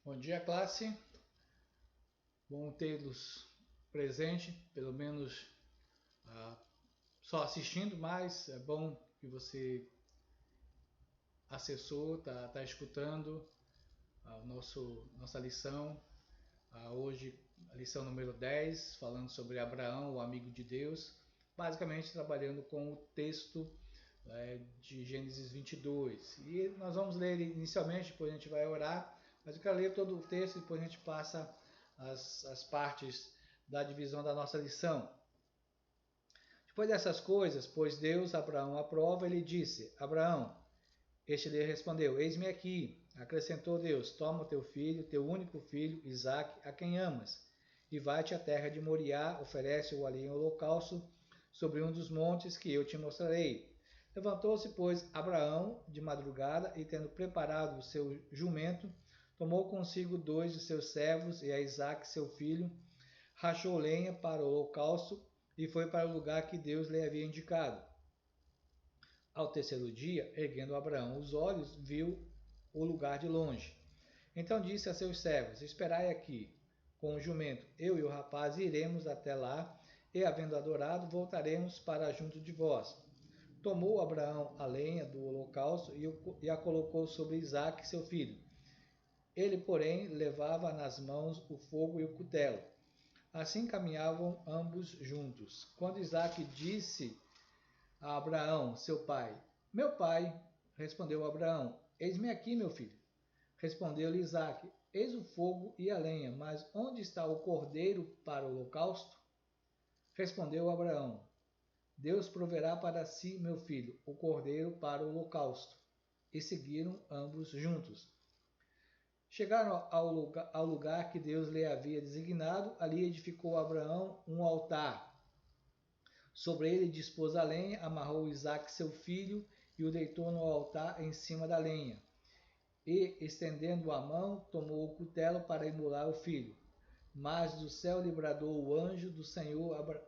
Bom dia, classe. Bom tê-los presente, pelo menos ah, só assistindo, mas é bom que você acessou, tá escutando nossa lição. Hoje, a lição número 10, falando sobre Abraão, o amigo de Deus, basicamente trabalhando com o texto de Gênesis 22. E nós vamos ler ele inicialmente, depois a gente vai orar, mas eu quero ler todo o texto e depois a gente passa as partes da divisão da nossa lição. Depois dessas coisas, pois Deus Abraão à prova, ele disse: Abraão, este lhe respondeu: Eis-me aqui. Acrescentou Deus: Toma teu filho, teu único filho, Isaque, a quem amas, e vai-te à terra de Moriá, oferece-o ali em holocausto sobre um dos montes que eu te mostrarei. Levantou-se, pois, Abraão de madrugada, e tendo preparado o seu jumento, tomou consigo 2 de seus servos e a Isaque, seu filho, rachou lenha para o holocausto e foi para o lugar que Deus lhe havia indicado. Ao terceiro dia, erguendo Abraão os olhos, viu o lugar de longe. Então disse a seus servos: Esperai aqui, com o jumento, eu e o rapaz iremos até lá, e havendo adorado, voltaremos para junto de vós. Tomou Abraão a lenha do holocausto e a colocou sobre Isaque, seu filho. Ele, porém, levava nas mãos o fogo e o cutelo. Assim caminhavam ambos juntos. Quando Isaque disse a Abraão, seu pai: Meu pai, respondeu Abraão: Eis-me aqui, meu filho. Respondeu-lhe Isaque: Eis o fogo e a lenha, mas onde está o cordeiro para o holocausto? Respondeu Abraão: Deus proverá para si, meu filho, o cordeiro para o holocausto. E seguiram ambos juntos. Chegaram ao lugar que Deus lhe havia designado. Ali edificou Abraão um altar. Sobre ele dispôs a lenha, amarrou Isaque seu filho e o deitou no altar em cima da lenha. E, estendendo a mão, tomou o cutelo para imolar o filho. Mas do céu lhe bradou o anjo do Senhor: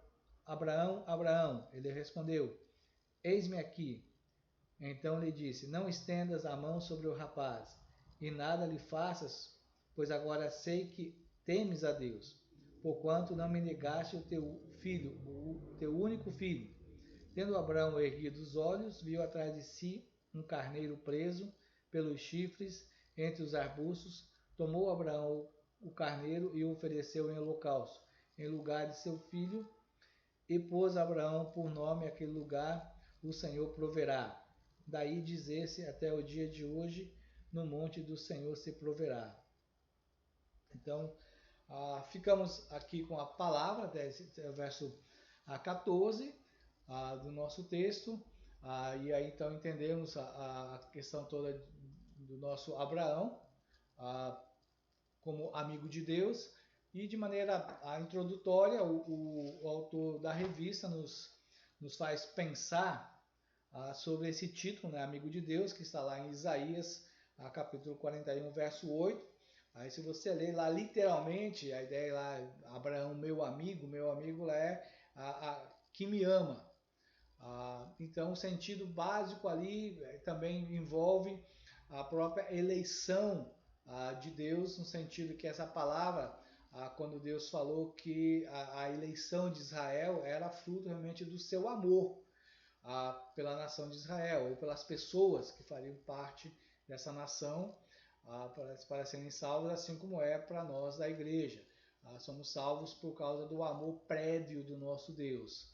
Abraão, Abraão. Ele respondeu: Eis-me aqui. Então lhe disse: Não estendas a mão sobre o rapaz, e nada lhe faças, pois agora sei que temes a Deus, porquanto não me negaste o teu filho, o teu único filho. Tendo Abraão erguido os olhos, viu atrás de si um carneiro preso pelos chifres entre os arbustos. Tomou Abraão o carneiro e o ofereceu em holocausto, em lugar de seu filho, e pôs Abraão por nome aquele lugar: O Senhor proverá. Daí dizer-se até o dia de hoje: No monte do Senhor se proverá. Então, ficamos aqui com a palavra, verso 14 do nosso texto. E aí então entendemos a questão toda do nosso Abraão como amigo de Deus. E de maneira introdutória, o autor da revista nos faz pensar sobre esse título, né, Amigo de Deus, que está lá em Isaías, capítulo 41, verso 8. Aí se você ler lá literalmente, a ideia lá, Abraão, meu amigo lá é que me ama. Então o sentido básico ali também envolve a própria eleição de Deus, no sentido que essa palavra, quando Deus falou que a eleição de Israel era fruto realmente do seu amor pela nação de Israel, ou pelas pessoas que fariam parte dessa nação para serem salvos, assim como é para nós da igreja. Somos salvos por causa do amor prévio do nosso Deus.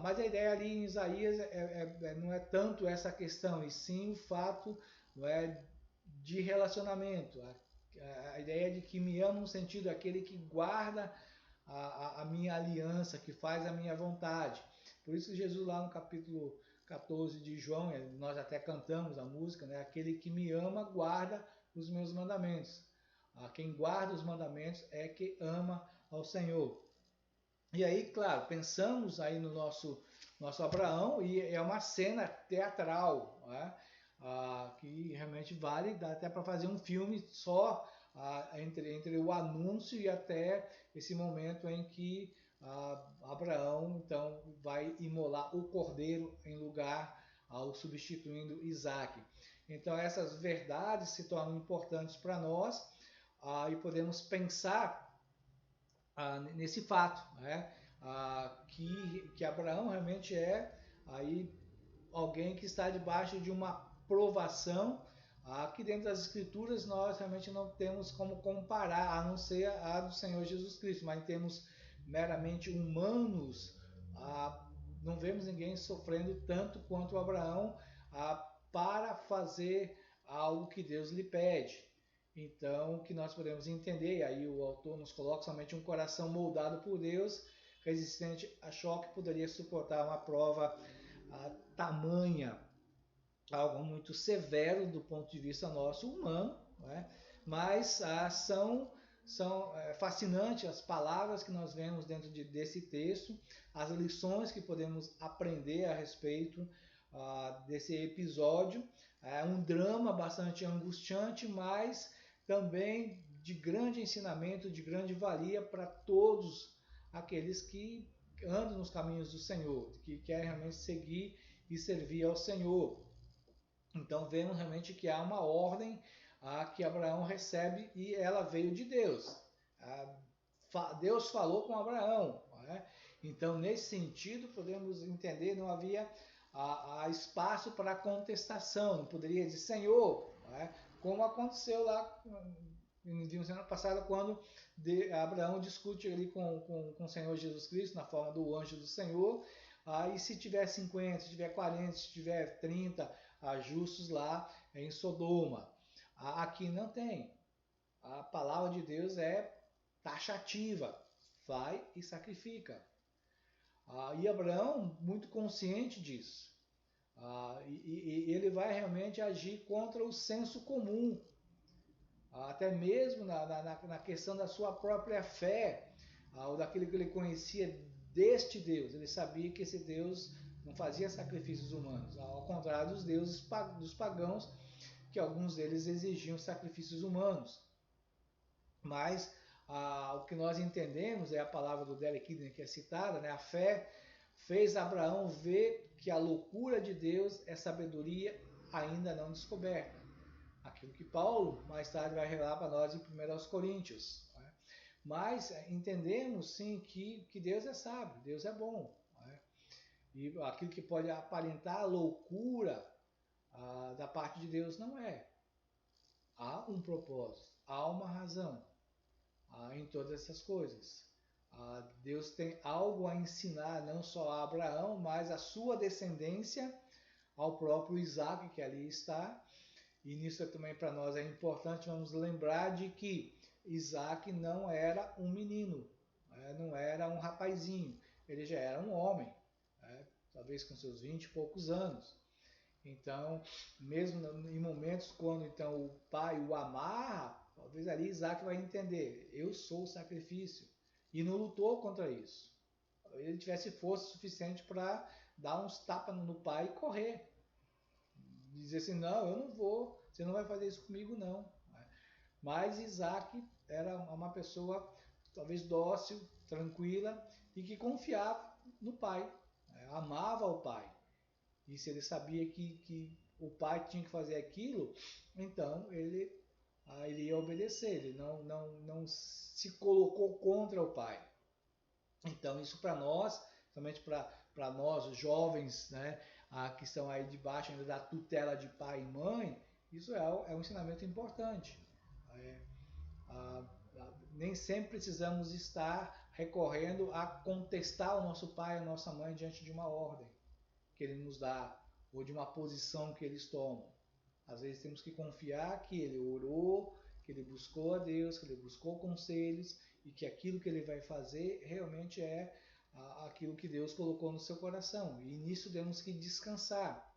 Mas a ideia ali em Isaías não é tanto essa questão, e sim o fato de relacionamento. A ideia de que me ama no sentido daquele que guarda a minha aliança, que faz a minha vontade. Por isso Jesus lá no capítulo 14 de João, nós até cantamos a música, né? Aquele que me ama guarda os meus mandamentos. Quem guarda os mandamentos é que ama ao Senhor. E aí, claro, pensamos aí no nosso Abraão, e é uma cena teatral, né? Que realmente vale, dá até para fazer um filme só entre o anúncio e até esse momento em que Abraão então vai imolar o cordeiro em lugar ao substituindo Isaac. Então essas verdades se tornam importantes para nós, e podemos pensar nesse fato, né? Que Abraão realmente é aí alguém que está debaixo de uma provação. Aqui dentro das Escrituras nós realmente não temos como comparar, a não ser a do Senhor Jesus Cristo, mas em termos meramente humanos, não vemos ninguém sofrendo tanto quanto Abraão para fazer algo que Deus lhe pede. Então, o que nós podemos entender, e aí o autor nos coloca somente um coração moldado por Deus, resistente a choque, poderia suportar uma prova tamanha, algo muito severo do ponto de vista nosso humano, né? Mas são fascinantes as palavras que nós vemos dentro desse texto, as lições que podemos aprender a respeito desse episódio. É um drama bastante angustiante, mas também de grande ensinamento, de grande valia para todos aqueles que andam nos caminhos do Senhor, que querem realmente seguir e servir ao Senhor. Então vemos realmente que há uma ordem que Abraão recebe e ela veio de Deus. Deus falou com Abraão, né? Então nesse sentido podemos entender, não havia espaço para contestação, não poderia dizer Senhor, né? Como aconteceu lá na semana passada quando Abraão discute ali com o Senhor Jesus Cristo na forma do anjo do Senhor. E se tiver 50, se tiver 40, se tiver 30 justos lá em Sodoma. Aqui não tem. A palavra de Deus é taxativa. Vai e sacrifica. E Abraão, muito consciente disso, e ele vai realmente agir contra o senso comum, até mesmo na questão da sua própria fé, ou daquilo que ele conhecia deste Deus. Ele sabia que esse Deus não fazia sacrifícios humanos, ao contrário dos deuses dos pagãos, que alguns deles exigiam sacrifícios humanos. Mas o que nós entendemos é a palavra do Derek Kidner que é citada, né? A fé fez Abraão ver que a loucura de Deus é sabedoria ainda não descoberta. Aquilo que Paulo mais tarde vai revelar para nós em 1 Coríntios. Né? Mas entendemos sim que Deus é sábio, Deus é bom. Né? E aquilo que pode aparentar loucura da parte de Deus não é. Há um propósito, há uma razão em todas essas coisas. Deus tem algo a ensinar não só a Abraão, mas a sua descendência, ao próprio Isaac que ali está. E nisso também para nós é importante, vamos lembrar de que Isaac não era um menino, não era um rapazinho, ele já era um homem, talvez com seus 20 e poucos anos. Então, mesmo em momentos quando então o pai o amarra, talvez ali Isaac vai entender, eu sou o sacrifício, e não lutou contra isso. Talvez ele tivesse força suficiente para dar uns tapas no pai e correr. Dizer assim, não, eu não vou, você não vai fazer isso comigo não. Mas Isaac era uma pessoa talvez dócil, tranquila e que confiava no pai, amava o pai. E se ele sabia que o pai tinha que fazer aquilo, então ele ia obedecer, ele não se colocou contra o pai. Então isso para nós, somente para nós, os jovens, né, que estão aí debaixo ainda da tutela de pai e mãe, isso é um ensinamento importante. Nem sempre precisamos estar recorrendo a contestar o nosso pai e a nossa mãe diante de uma ordem que ele nos dá, ou de uma posição que eles tomam. Às vezes temos que confiar que ele orou, que ele buscou a Deus, que ele buscou conselhos e que aquilo que ele vai fazer realmente é aquilo que Deus colocou no seu coração. E nisso temos que descansar.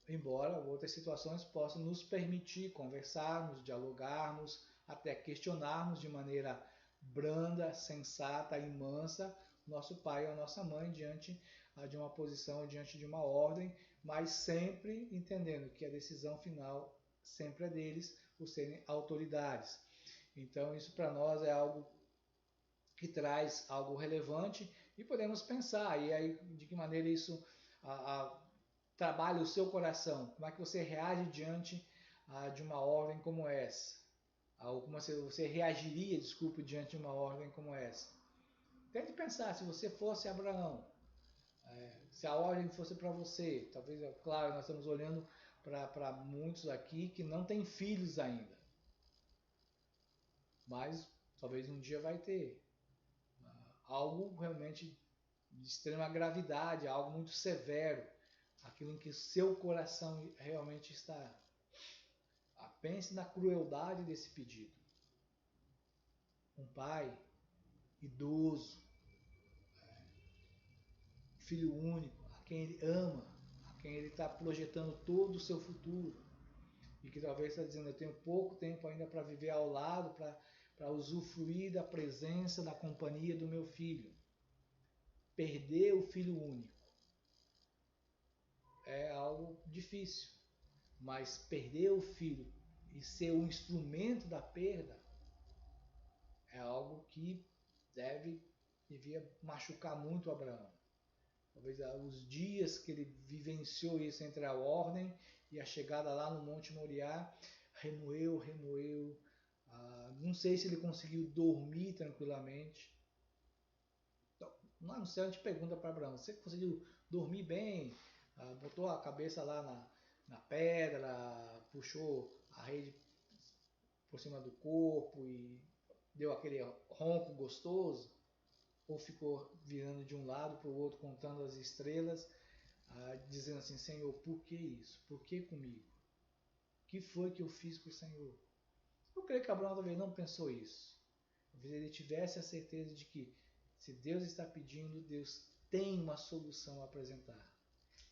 Embora outras situações possam nos permitir conversarmos, dialogarmos, até questionarmos de maneira branda, sensata e mansa nosso pai ou nossa mãe diante de uma posição, diante de uma ordem, mas sempre entendendo que a decisão final sempre é deles, por serem autoridades. Então isso para nós é algo que traz algo relevante e podemos pensar, e aí de que maneira isso trabalha o seu coração, como é que você reage diante de uma ordem como essa. Como você reagiria, desculpe, diante de uma ordem como essa. Tente pensar, se você fosse Abraão, se a ordem fosse para você, talvez, claro, nós estamos olhando para muitos aqui que não têm filhos ainda, mas talvez um dia vai ter algo realmente de extrema gravidade, algo muito severo, aquilo em que o seu coração realmente está. Pense na crueldade desse pedido. Um pai idoso, filho único, a quem ele ama, a quem ele está projetando todo o seu futuro, e que talvez está dizendo, eu tenho pouco tempo ainda para viver ao lado, para usufruir da presença, da companhia do meu filho. Perder o filho único é algo difícil, mas perder o filho e ser um instrumento da perda é algo que devia machucar muito Abraão. Talvez os dias que ele vivenciou isso entre a ordem e a chegada lá no Monte Moriá, remoeu. Não sei se ele conseguiu dormir tranquilamente. Então, lá no céu a gente pergunta para Abraão, você conseguiu dormir bem? Botou a cabeça lá na pedra, puxou a rede por cima do corpo e deu aquele ronco gostoso? Ou ficou virando de um lado para o outro, contando as estrelas, dizendo assim, Senhor, por que isso? Por que comigo? O que foi que eu fiz para o Senhor? Eu creio que Abraão talvez não pensou isso. Talvez ele tivesse a certeza de que, se Deus está pedindo, Deus tem uma solução a apresentar.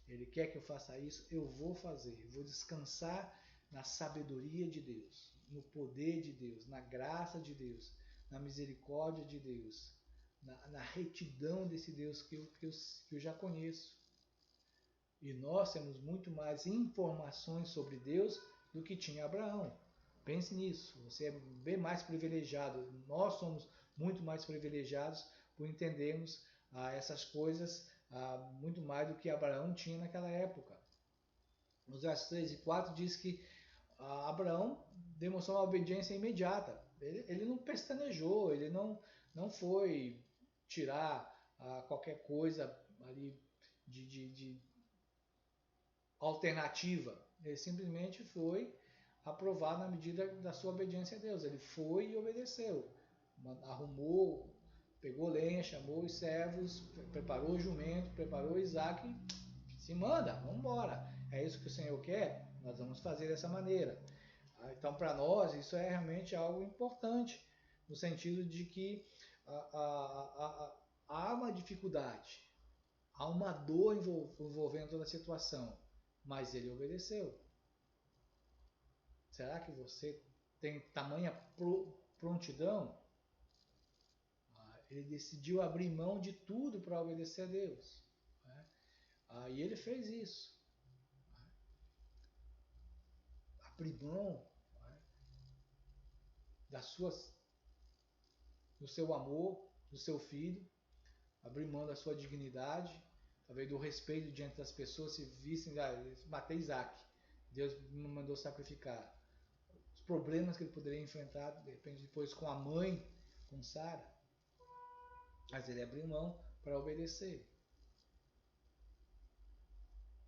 Ele quer que eu faça isso, eu vou fazer. Eu vou descansar na sabedoria de Deus, no poder de Deus, na graça de Deus, na misericórdia de Deus, na retidão desse Deus que eu já conheço. E nós temos muito mais informações sobre Deus do que tinha Abraão. Pense nisso, você é bem mais privilegiado. Nós somos muito mais privilegiados por entendermos essas coisas muito mais do que Abraão tinha naquela época. Nos versos 3 e 4 diz que Abraão demonstrou uma obediência imediata. Ele não pestanejou, ele não foi tirar qualquer coisa ali de alternativa. Ele simplesmente foi aprovar na medida da sua obediência a Deus. Ele foi e obedeceu. Arrumou, pegou lenha, chamou os servos, preparou o jumento, preparou Isaac, se manda, vamos embora. É isso que o Senhor quer? Nós vamos fazer dessa maneira. Então, para nós, isso é realmente algo importante, no sentido de que há uma dificuldade, há uma dor envolvendo toda a situação, mas ele obedeceu. Será que você tem tamanha prontidão? Ele decidiu abrir mão de tudo para obedecer a Deus. E ele fez isso. Abrir mão do seu amor, do seu filho, abrir mão da sua dignidade, talvez do respeito diante das pessoas, se vissem, matei Isaac, Deus me mandou sacrificar. Os problemas que ele poderia enfrentar, de repente depois com a mãe, com Sara, mas ele abriu mão para obedecer.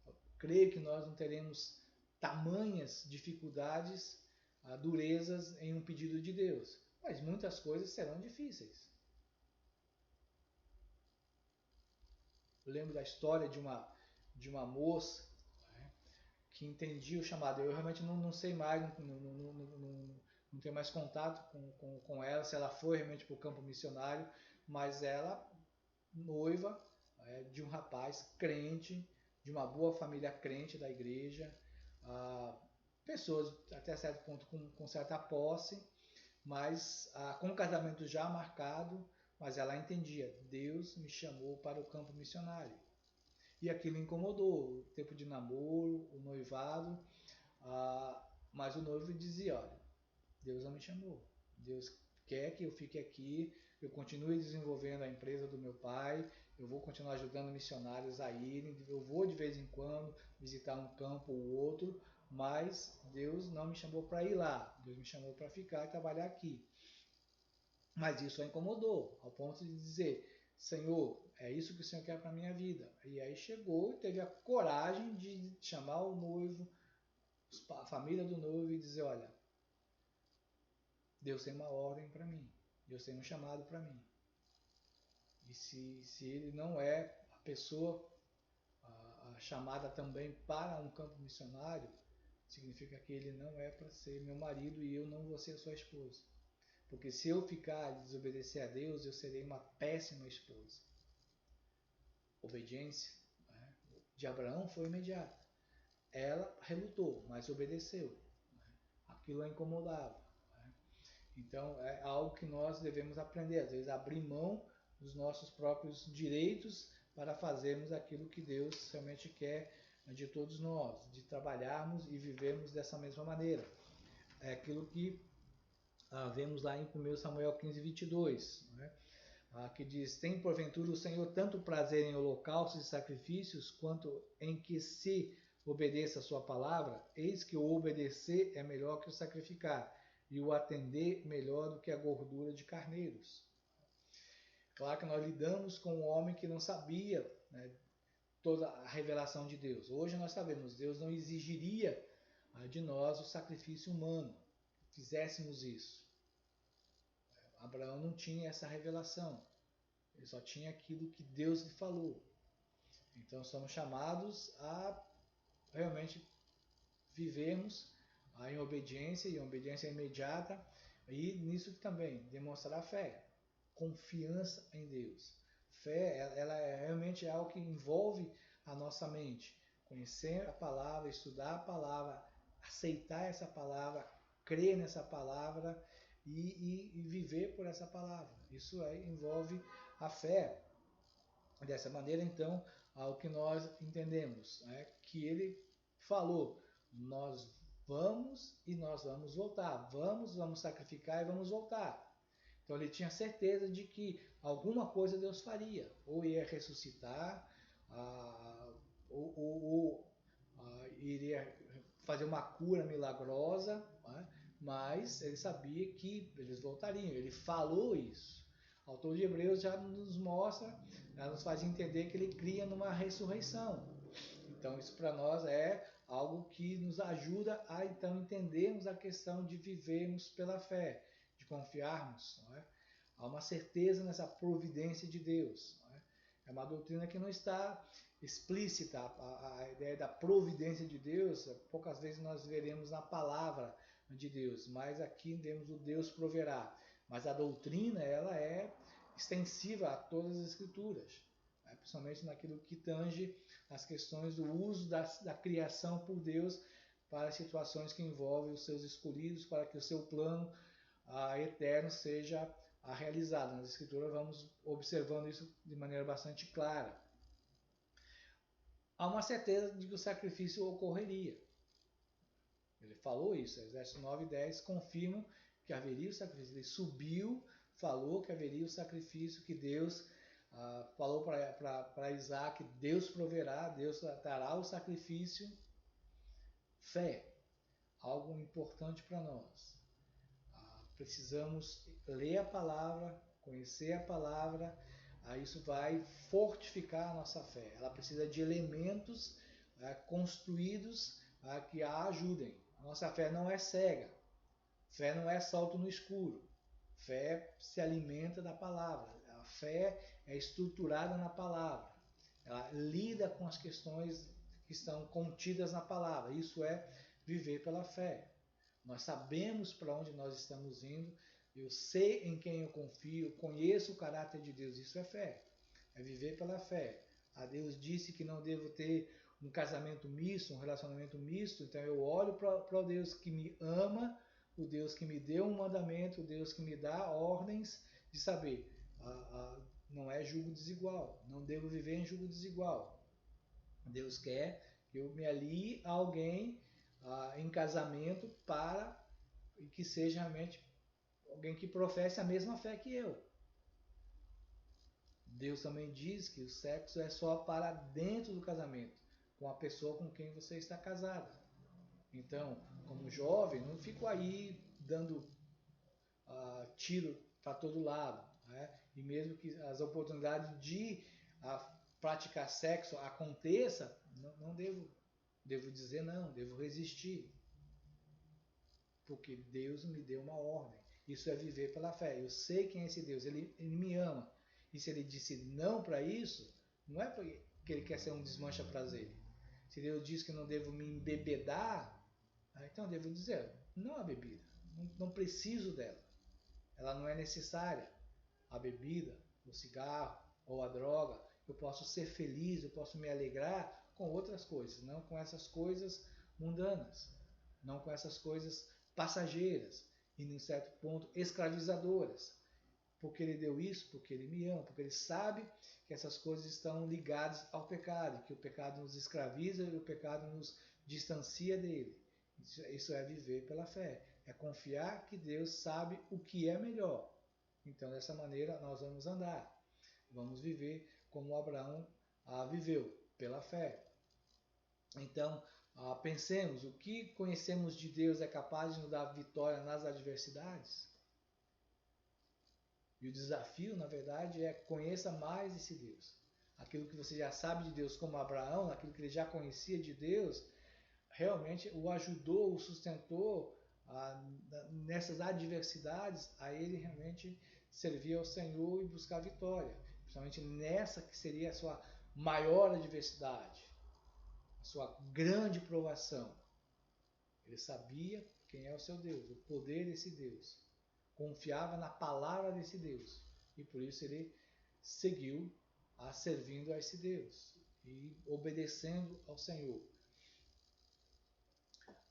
Eu creio que nós não teremos tamanhas dificuldades, durezas em um pedido de Deus, mas muitas coisas serão difíceis. Eu lembro da história de uma moça que entendia o chamado. Eu realmente não sei mais, não tenho mais contato com ela, se ela foi realmente para o campo missionário, mas ela, noiva de um rapaz crente, de uma boa família crente da igreja, pessoas até certo ponto com certa posse, mas com o casamento já marcado, mas ela entendia, Deus me chamou para o campo missionário. E aquilo incomodou, o tempo de namoro, o noivado, mas o noivo dizia, olha, Deus não me chamou, Deus quer que eu fique aqui, eu continue desenvolvendo a empresa do meu pai, eu vou continuar ajudando missionários a irem, eu vou de vez em quando visitar um campo ou outro, mas Deus não me chamou para ir lá, Deus me chamou para ficar e trabalhar aqui. Mas isso a incomodou, ao ponto de dizer, Senhor, é isso que o Senhor quer para a minha vida. E aí chegou e teve a coragem de chamar o noivo, a família do noivo e dizer, olha, Deus tem uma ordem para mim, Deus tem um chamado para mim. E se ele não é a pessoa a chamada também para um campo missionário, significa que ele não é para ser meu marido e eu não vou ser sua esposa. Porque se eu ficar e desobedecer a Deus, eu serei uma péssima esposa. Obediência, né, de Abraão foi imediata. Ela relutou, mas obedeceu. Né? Aquilo a incomodava. Né? Então é algo que nós devemos aprender. Às vezes abrir mão dos nossos próprios direitos para fazermos aquilo que Deus realmente quer de todos nós, de trabalharmos e vivermos dessa mesma maneira. É aquilo que vemos lá em 1 Samuel 15, 22, né? Que diz, tem porventura o Senhor tanto prazer em holocaustos e sacrifícios, quanto em que se obedeça a sua palavra? Eis que o obedecer é melhor que o sacrificar, e o atender melhor do que a gordura de carneiros. Claro que nós lidamos com um homem que não sabia, né, toda a revelação de Deus. Hoje nós sabemos, Deus não exigiria de nós o sacrifício humano, fizéssemos isso. Abraão não tinha essa revelação, ele só tinha aquilo que Deus lhe falou. Então somos chamados a realmente vivermos em obediência, e obediência imediata, e nisso também demonstrar fé, confiança em Deus. Fé, ela é realmente algo que envolve a nossa mente. Conhecer a palavra, estudar a palavra, aceitar essa palavra, crer nessa palavra e viver por essa palavra. Isso aí envolve a fé. Dessa maneira, então, ao que nós entendemos, né, que ele falou, nós vamos e nós vamos voltar, vamos sacrificar e vamos voltar. Então ele tinha certeza de que alguma coisa Deus faria, ou ia ressuscitar, ou iria fazer uma cura milagrosa, né? Mas ele sabia que eles voltariam, ele falou isso. O autor de Hebreus já nos mostra, já nos faz entender que ele cria numa ressurreição. Então isso para nós é algo que nos ajuda a então entendermos a questão de vivermos pela fé, de confiarmos. Não é? Há uma certeza nessa providência de Deus. Não é? É uma doutrina que não está explícita, a ideia da providência de Deus, poucas vezes nós veremos na palavra de Deus, mas aqui vemos o Deus proverá. Mas a doutrina, ela é extensiva a todas as escrituras, né? Principalmente naquilo que tange as questões do uso da criação por Deus para situações que envolvem os seus escolhidos, para que o seu plano eterno seja realizado. Nas escrituras vamos observando isso de maneira bastante clara. Há uma certeza de que o sacrifício ocorreria. Ele falou isso, Exército 9 e 10 confirmam que haveria o sacrifício. Ele subiu, falou que haveria o sacrifício, que Deus falou para Isaac, Deus proverá, Deus dará o sacrifício. Fé, algo importante para nós. Precisamos ler a palavra, conhecer a palavra, isso vai fortificar a nossa fé. Ela precisa de elementos construídos que a ajudem. A nossa fé não é cega, fé não é salto no escuro, fé se alimenta da palavra, a fé é estruturada na palavra, ela lida com as questões que estão contidas na palavra, isso é viver pela fé. Nós sabemos para onde nós estamos indo, eu sei em quem eu confio, conheço o caráter de Deus, isso é fé, é viver pela fé. A Deus disse que não devo ter um casamento misto, um relacionamento misto, então eu olho para o Deus que me ama, o Deus que me deu um mandamento, o Deus que me dá ordens de saber, não é julgo desigual, não devo viver em julgo desigual. Deus quer que eu me alie a alguém em casamento para que seja realmente alguém que professe a mesma fé que eu. Deus também diz que o sexo é só para dentro do casamento, com a pessoa com quem você está casada. Então, como jovem, não fico aí dando tiro para todo lado, né? E mesmo que as oportunidades de praticar sexo aconteça, não devo dizer não, devo resistir, porque Deus me deu uma ordem. Isso é viver pela fé. Eu sei quem é esse Deus, ele me ama. E se ele disse não para isso, não é porque ele quer ser um desmancha-prazer. Se Deus diz que não devo me embebedar, então eu devo dizer, não a bebida, não preciso dela. Ela não é necessária. A bebida, o cigarro ou a droga, eu posso ser feliz, eu posso me alegrar com outras coisas, não com essas coisas mundanas, não com essas coisas passageiras e, em certo ponto, escravizadoras. Porque ele deu isso, porque ele me ama, porque ele sabe que essas coisas estão ligadas ao pecado, que o pecado nos escraviza e o pecado nos distancia dele. Isso é viver pela fé, é confiar que Deus sabe o que é melhor. Então, dessa maneira, nós vamos andar, vamos viver como Abraão viveu, pela fé. Então, pensemos, o que conhecemos de Deus é capaz de nos dar vitória nas adversidades? E o desafio, na verdade, é conheça mais esse Deus. Aquilo que você já sabe de Deus, como Abraão, aquilo que ele já conhecia de Deus, realmente o ajudou, o sustentou nessas adversidades, a ele realmente servir ao Senhor e buscar vitória. Principalmente nessa que seria a sua maior adversidade, a sua grande provação. Ele sabia quem é o seu Deus, o poder desse Deus. Confiava na palavra desse Deus. E por isso ele seguiu servindo a esse Deus e obedecendo ao Senhor.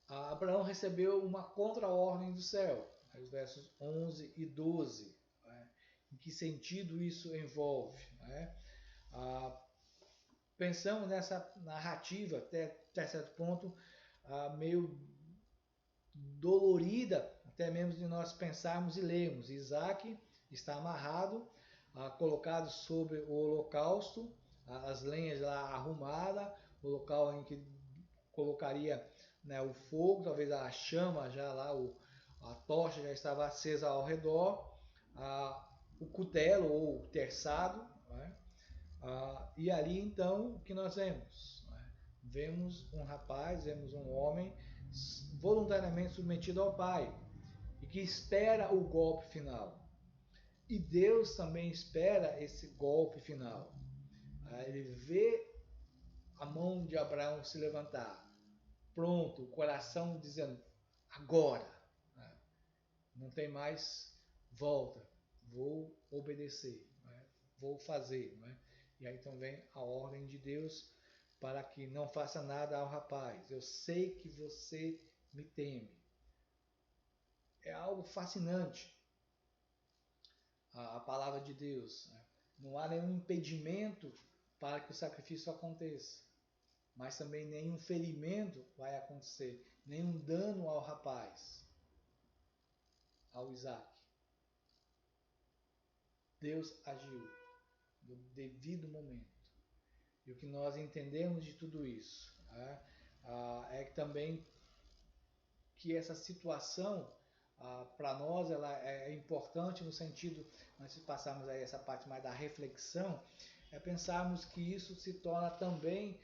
Abraão recebeu uma contra-ordem do céu, os versos 11 e 12. Né? Em que sentido isso envolve? Né? Pensamos nessa narrativa, até certo ponto, meio dolorida, até mesmo de nós pensarmos e lermos. Isaac está amarrado, colocado sobre o holocausto, as lenhas lá arrumadas, o local em que colocaria, né, o fogo, talvez a chama já lá, a tocha já estava acesa ao redor, o cutelo ou o terçado, né? E ali então o que nós vemos? Né? Vemos um rapaz, vemos um homem voluntariamente submetido ao Pai e que espera o golpe final. E Deus também espera esse golpe final. Ele vê a mão de Abraão se levantar, pronto, o coração dizendo, agora, não tem mais volta, vou obedecer, vou fazer. E aí então vem a ordem de Deus para que não faça nada ao rapaz. Eu sei que você me teme. É algo fascinante a palavra de Deus. Não há nenhum impedimento para que o sacrifício aconteça. Mas também nenhum ferimento vai acontecer, nenhum dano ao rapaz, ao Isaac. Deus agiu no devido momento. E o que nós entendemos de tudo isso é que também que essa situação para nós ela é importante no sentido, antes de passarmos aí essa parte mais da reflexão, é pensarmos que isso se torna também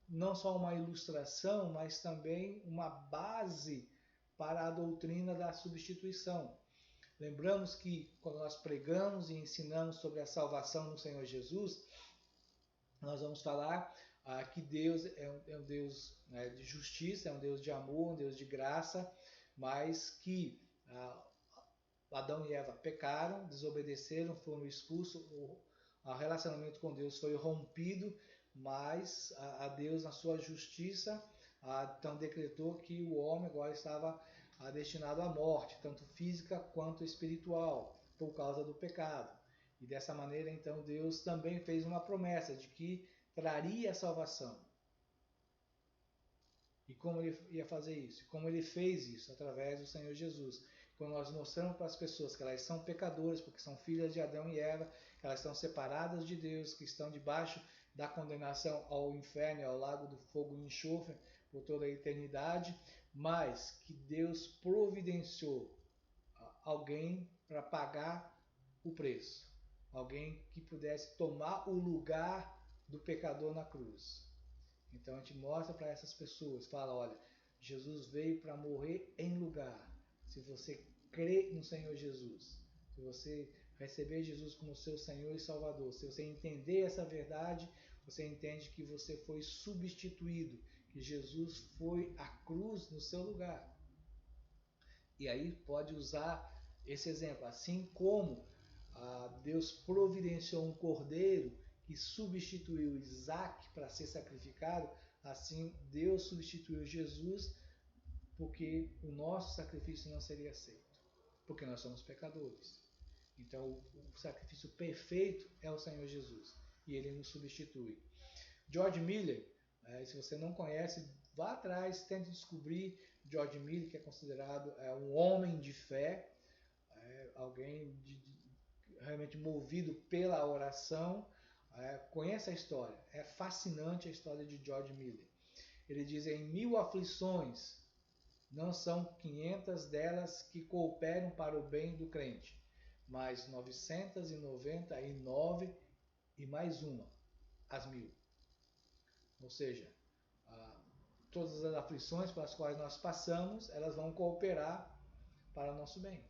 não só uma ilustração, mas também uma base para a doutrina da substituição. Lembramos que quando nós pregamos e ensinamos sobre a salvação no Senhor Jesus, nós vamos falar que Deus é um Deus, né, de justiça, é um Deus de amor, um Deus de graça, mas que Adão e Eva pecaram, desobedeceram, foram expulsos, o relacionamento com Deus foi rompido, mas a Deus, na sua justiça, então decretou que o homem agora estava destinado à morte, tanto física quanto espiritual, por causa do pecado. E dessa maneira, então, Deus também fez uma promessa de que traria a salvação. E como ele ia fazer isso? Como ele fez isso? Através do Senhor Jesus. Quando nós mostramos para as pessoas que elas são pecadoras, porque são filhas de Adão e Eva, que elas estão separadas de Deus, que estão debaixo da condenação ao inferno, ao lago do fogo e enxofre, por toda a eternidade, mas que Deus providenciou alguém para pagar o preço, alguém que pudesse tomar o lugar do pecador na cruz. Então a gente mostra para essas pessoas, fala, olha, Jesus veio para morrer em lugar. Se você crê no Senhor Jesus, se você receber Jesus como seu Senhor e Salvador, se você entender essa verdade, você entende que você foi substituído, que Jesus foi à cruz no seu lugar. E aí pode usar esse exemplo, assim como Deus providenciou um cordeiro que substituiu Isaac para ser sacrificado, assim Deus substituiu Jesus porque o nosso sacrifício não seria aceito, porque nós somos pecadores. Então o sacrifício perfeito é o Senhor Jesus e ele nos substitui. George Miller, se você não conhece, vá atrás, tente descobrir George Miller, que é considerado um homem de fé, alguém realmente movido pela oração. Conheça a história, é fascinante a história de George Miller. Ele diz: em 1000 aflições, não são 500 delas que cooperam para o bem do crente, mas 999 e mais uma, as 1000. Ou seja, todas as aflições pelas quais nós passamos, elas vão cooperar para o nosso bem.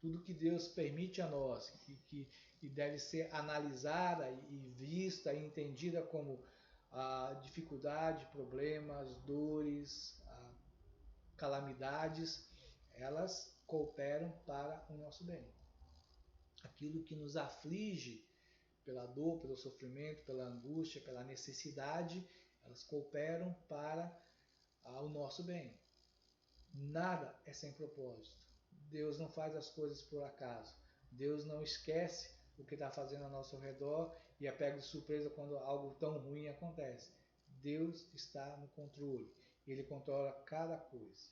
Tudo que Deus permite a nós, que deve ser analisada e vista e entendida como dificuldade, problemas, dores, calamidades, elas cooperam para o nosso bem. Aquilo que nos aflige pela dor, pelo sofrimento, pela angústia, pela necessidade, elas cooperam para o nosso bem. Nada é sem propósito. Deus não faz as coisas por acaso. Deus não esquece o que está fazendo ao nosso redor e é pego de surpresa quando algo tão ruim acontece. Deus está no controle. Ele controla cada coisa.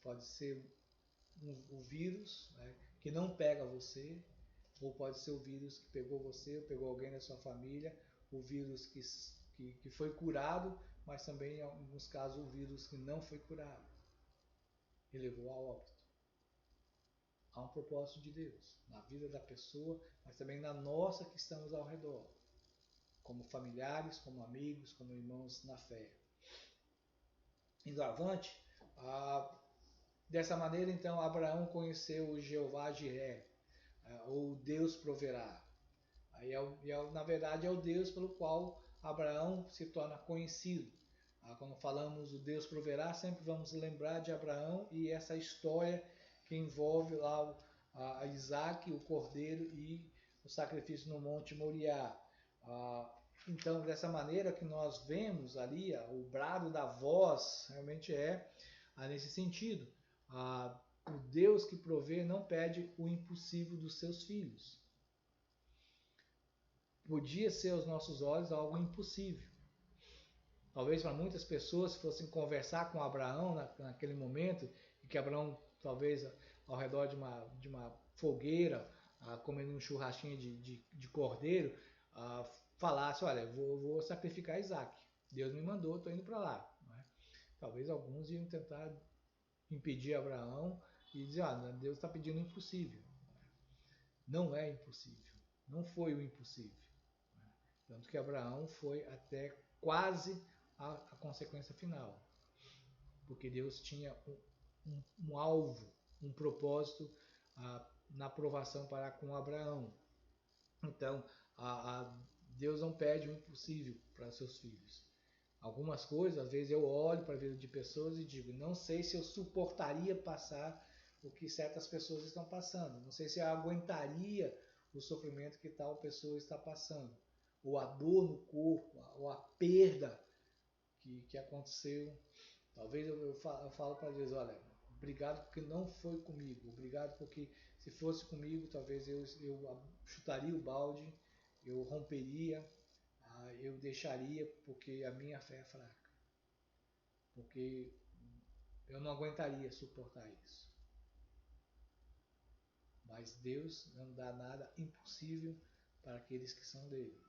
Pode ser o vírus, né, que não pega você, ou pode ser o vírus que pegou você, ou pegou alguém da sua família, o vírus que foi curado, mas também em alguns casos o vírus que não foi curado e levou ao óbito. Há um propósito de Deus na vida da pessoa, mas também na nossa que estamos ao redor, como familiares, como amigos, como irmãos na fé. Indo avante, dessa maneira então Abraão conheceu o Jeová Jiré, ou Deus proverá. Na verdade é o Deus pelo qual Abraão se torna conhecido. Quando falamos o Deus proverá, sempre vamos lembrar de Abraão e essa história que envolve lá a Isaac, o cordeiro e o sacrifício no Monte Moriá. Então, dessa maneira que nós vemos ali, o brado da voz realmente nesse sentido. O Deus que provê não pede o impossível dos seus filhos. Podia ser aos nossos olhos algo impossível. Talvez para muitas pessoas, se fossem conversar com Abraão naquele momento, e que Abraão, talvez ao redor de uma fogueira, comendo um churrasquinho de cordeiro, falasse: olha, vou sacrificar Isaac. Deus me mandou, estou indo para lá. Não é? Talvez alguns iam tentar impedir Abraão e dizer: Deus está pedindo o impossível. Não é impossível. Não foi o impossível. Tanto que Abraão foi até quase a consequência final. Porque Deus tinha um alvo, um propósito na aprovação para com Abraão. Então, Deus não pede o impossível para seus filhos. Algumas coisas, às vezes eu olho para a vida de pessoas e digo: não sei se eu suportaria passar o que certas pessoas estão passando. Não sei se eu aguentaria o sofrimento que tal pessoa está passando. Ou a dor no corpo, ou a perda que aconteceu. Talvez eu falo para Deus: olha, obrigado porque não foi comigo. Obrigado porque se fosse comigo, talvez eu chutaria o balde, eu romperia, eu deixaria, porque a minha fé é fraca. Porque eu não aguentaria suportar isso. Mas Deus não dá nada impossível para aqueles que são dele.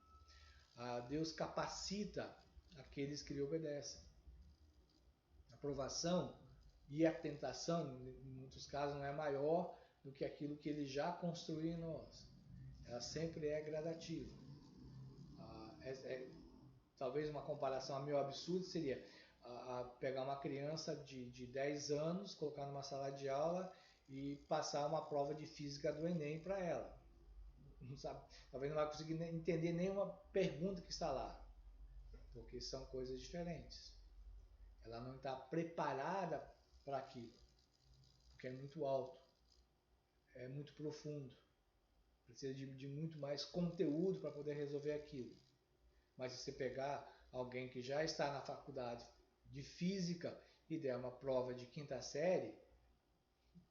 Deus capacita aqueles que lhe obedecem. provação e a tentação, em muitos casos, não é maior do que aquilo que ele já construiu em nós. Ela sempre é gradativa. Talvez uma comparação meio absurda seria pegar uma criança de 10 anos, colocar numa sala de aula e passar uma prova de física do Enem para ela. Não sabe, talvez não vai conseguir entender nenhuma pergunta que está lá, porque são coisas diferentes. Ela não está preparada para aquilo, porque é muito alto, é muito profundo, precisa de muito mais conteúdo para poder resolver aquilo. Mas se você pegar alguém que já está na faculdade de física e der uma prova de quinta série,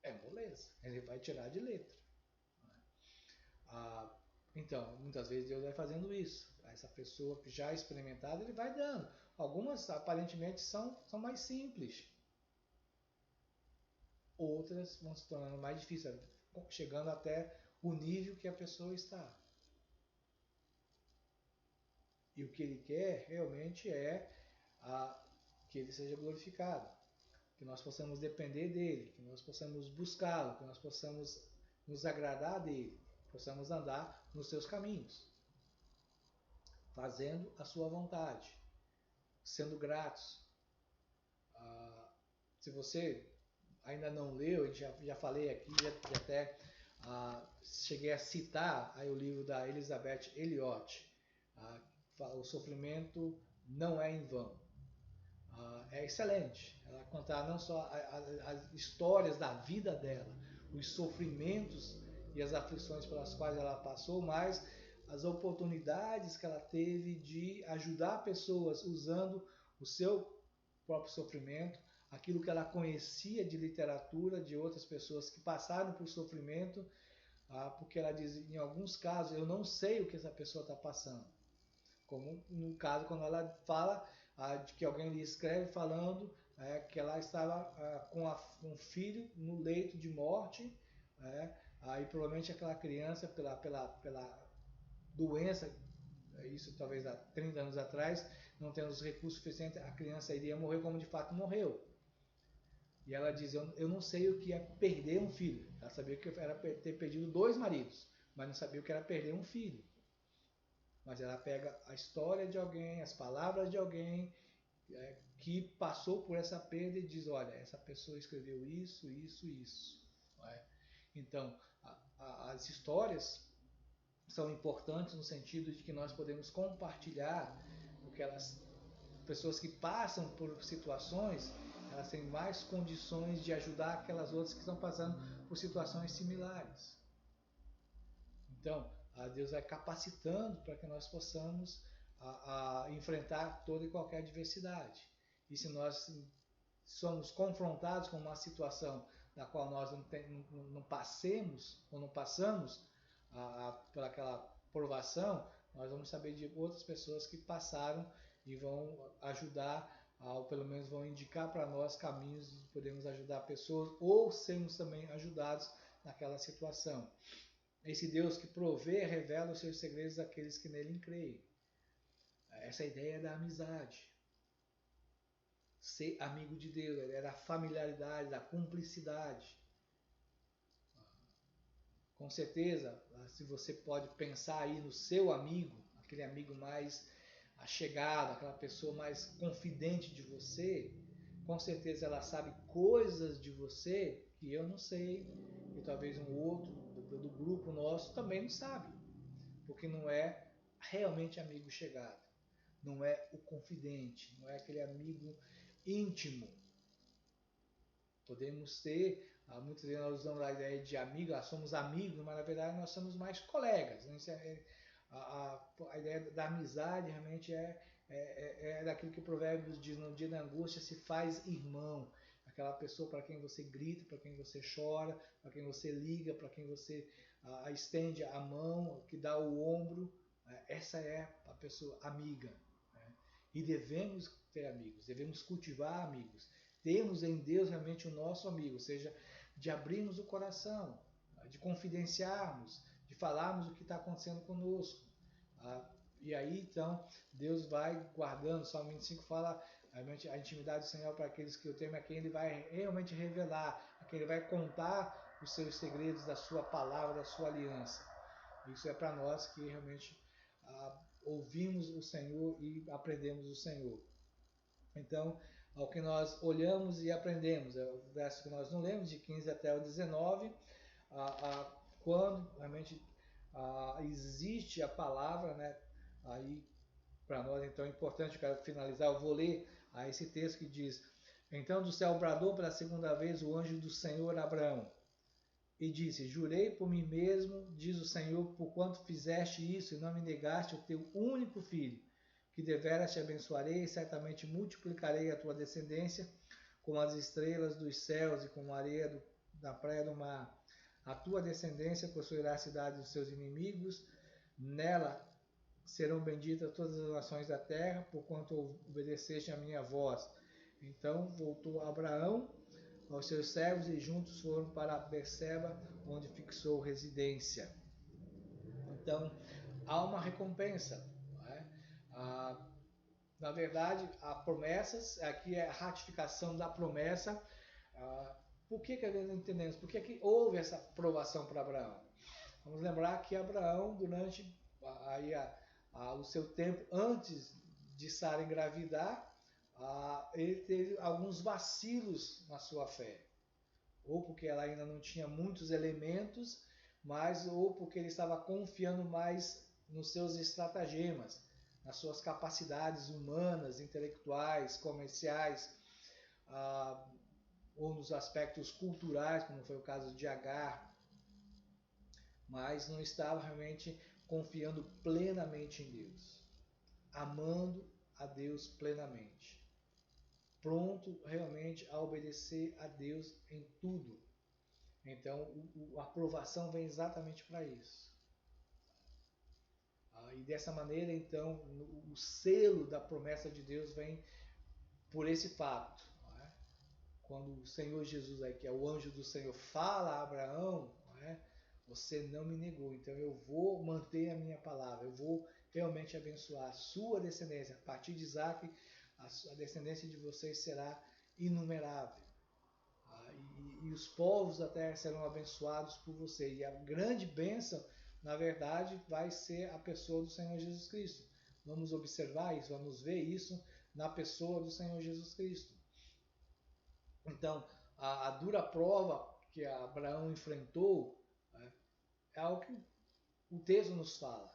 é moleza, ele vai tirar de letra. Então, muitas vezes Deus vai fazendo isso. Essa pessoa que já é experimentada, ele vai dando. Algumas aparentemente são mais simples. Outras vão se tornando mais difíceis, chegando até o nível que a pessoa está. E o que ele quer realmente é que ele seja glorificado, que nós possamos depender dele, que nós possamos buscá-lo, que nós possamos nos agradar dele, possamos andar nos seus caminhos, fazendo a sua vontade, sendo gratos. Se você ainda não leu, eu já falei aqui, já até cheguei a citar aí o livro da Elizabeth Elliot, O Sofrimento Não É em Vão. É excelente. Ela contar não só as histórias da vida dela, os sofrimentos e as aflições pelas quais ela passou, mas as oportunidades que ela teve de ajudar pessoas usando o seu próprio sofrimento, aquilo que ela conhecia de literatura de outras pessoas que passaram por sofrimento, porque ela diz, em alguns casos, eu não sei o que essa pessoa está passando. Como no caso, quando ela fala de que alguém lhe escreve falando que ela estava com um filho no leito de morte, e provavelmente aquela criança, pela doença, isso talvez há 30 anos atrás, não tendo os recursos suficientes, a criança iria morrer como de fato morreu. E ela diz, eu não sei o que é perder um filho. Ela sabia que era ter perdido 2 maridos, mas não sabia o que era perder um filho. Mas ela pega a história de alguém, as palavras de alguém que passou por essa perda e diz, olha, essa pessoa escreveu isso, isso, isso. Então, as histórias são importantes no sentido de que nós podemos compartilhar o que pessoas que passam por situações, elas têm mais condições de ajudar aquelas outras que estão passando por situações similares. Então, Deus vai capacitando para que nós possamos enfrentar toda e qualquer adversidade. E se nós somos confrontados com uma situação da qual nós não passemos ou não passamos por aquela provação, nós vamos saber de outras pessoas que passaram e vão ajudar, ou pelo menos vão indicar para nós caminhos de podermos ajudar pessoas ou sermos também ajudados naquela situação. Esse Deus que provê, revela os seus segredos àqueles que nele creem. Essa ideia da amizade. Ser amigo de Deus, é da familiaridade, da cumplicidade. Com certeza, se você pode pensar aí no seu amigo, aquele amigo mais achegado, aquela pessoa mais confidente de você, com certeza ela sabe coisas de você que eu não sei, e talvez um outro do grupo nosso também não sabe, porque não é realmente amigo chegado, não é o confidente, não é aquele amigo íntimo. Podemos ter, muitas vezes nós usamos a ideia de amigo, somos amigos, mas na verdade nós somos mais colegas. A ideia da amizade realmente é daquilo que o Provérbios diz, no dia da angústia se faz irmão. Aquela pessoa para quem você grita, para quem você chora, para quem você liga, para quem você estende a mão, que dá o ombro. Essa é a pessoa amiga. E devemos ter amigos, devemos cultivar amigos. Temos em Deus realmente o nosso amigo, ou seja, de abrirmos o coração, de confidenciarmos, de falarmos o que está acontecendo conosco. E aí então Deus vai guardando. O Salmo 25 fala Realmente a intimidade do Senhor para aqueles que o temem, a quem Ele vai realmente revelar, a quem Ele vai contar os seus segredos da sua palavra, da sua aliança. Isso é para nós que realmente ouvimos o Senhor e aprendemos o Senhor. Então, ao que nós olhamos e aprendemos, é o verso que nós não lemos, de 15 até o 19, quando realmente existe a palavra, né? Aí para nós então é importante, eu quero finalizar, eu vou ler esse texto que diz: Então do céu bradou pela segunda vez o anjo do Senhor a Abraão, e disse: Jurei por mim mesmo, diz o Senhor, porquanto fizeste isso e não me negaste o teu único filho, que deveras te abençoarei e certamente multiplicarei a tua descendência como as estrelas dos céus e como a areia da praia do mar. A tua descendência possuirá a cidade dos seus inimigos, nela serão benditas todas as nações da terra, porquanto obedeceste a minha voz. Então voltou Abraão aos seus servos e juntos foram para Berseba, onde fixou residência. Então há uma recompensa. Não é? Na verdade, há promessas, aqui é a ratificação da promessa. Por que nós entendemos? Por que houve essa aprovação para Abraão? Vamos lembrar que Abraão, durante o seu tempo antes de Sara engravidar, ele teve alguns vacilos na sua fé. Ou porque ela ainda não tinha muitos elementos, ou porque ele estava confiando mais nos seus estratagemas, nas suas capacidades humanas, intelectuais, comerciais, ou nos aspectos culturais, como foi o caso de Agar, mas não estava realmente confiando plenamente em Deus, amando a Deus plenamente, pronto realmente a obedecer a Deus em tudo. Então, a aprovação vem exatamente para isso. E dessa maneira, então, o selo da promessa de Deus vem por esse fato. Quando o Senhor Jesus, que é o anjo do Senhor, fala a Abraão, você não me negou, então eu vou manter a minha palavra, eu vou realmente abençoar a sua descendência. A partir de Isaac, a descendência de vocês será inumerável. E os povos da terra serão abençoados por você. E a grande bênção, na verdade, vai ser a pessoa do Senhor Jesus Cristo. Vamos observar isso, vamos ver isso na pessoa do Senhor Jesus Cristo. Então, a dura prova que Abraão enfrentou é algo que o texto nos fala.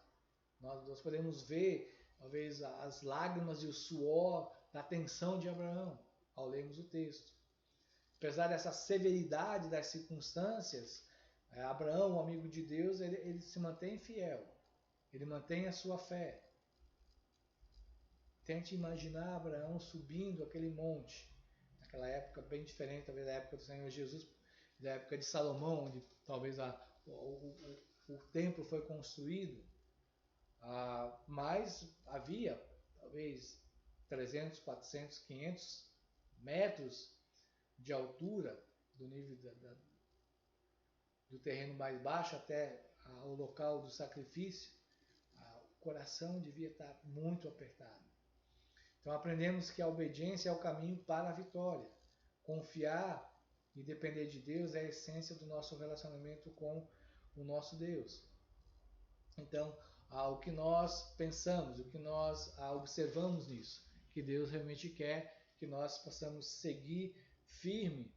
Nós podemos ver, talvez, as lágrimas e o suor da tensão de Abraão ao lermos o texto. Apesar dessa severidade das circunstâncias, Abraão, o amigo de Deus, ele se mantém fiel. Ele mantém a sua fé. Tente imaginar Abraão subindo aquele monte, naquela época bem diferente, talvez da época do Senhor Jesus, da época de Salomão, onde talvez o templo foi construído, mas havia talvez 300, 400, 500 metros de altura do nível do terreno mais baixo até o local do sacrifício. O coração devia estar muito apertado. Então aprendemos que a obediência é o caminho para a vitória. Confiar e depender de Deus é a essência do nosso relacionamento com o nosso Deus. Então, o que nós pensamos, o que nós observamos nisso, que Deus realmente quer que nós possamos seguir firme,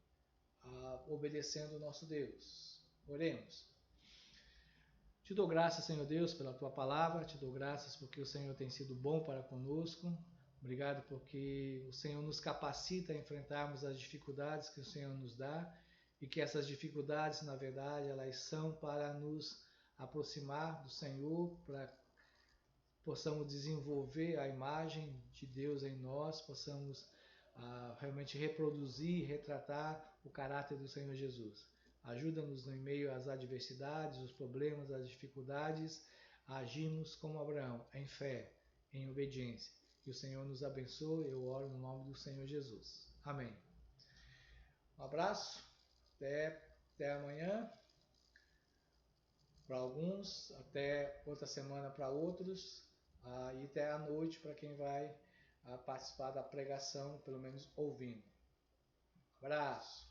obedecendo o nosso Deus. Oremos. Te dou graças, Senhor Deus, pela Tua palavra, te dou graças porque o Senhor tem sido bom para conosco. Obrigado porque o Senhor nos capacita a enfrentarmos as dificuldades que o Senhor nos dá e que essas dificuldades, na verdade, elas são para nos aproximar do Senhor, para que possamos desenvolver a imagem de Deus em nós, possamos realmente reproduzir, retratar o caráter do Senhor Jesus. Ajuda-nos em meio às adversidades, os problemas, as dificuldades, a agirmos como Abraão, em fé, em obediência. Que o Senhor nos abençoe, eu oro no nome do Senhor Jesus. Amém. Um abraço, até amanhã, para alguns, até outra semana para outros, e até à noite para quem vai a participar da pregação, pelo menos ouvindo. Abraço!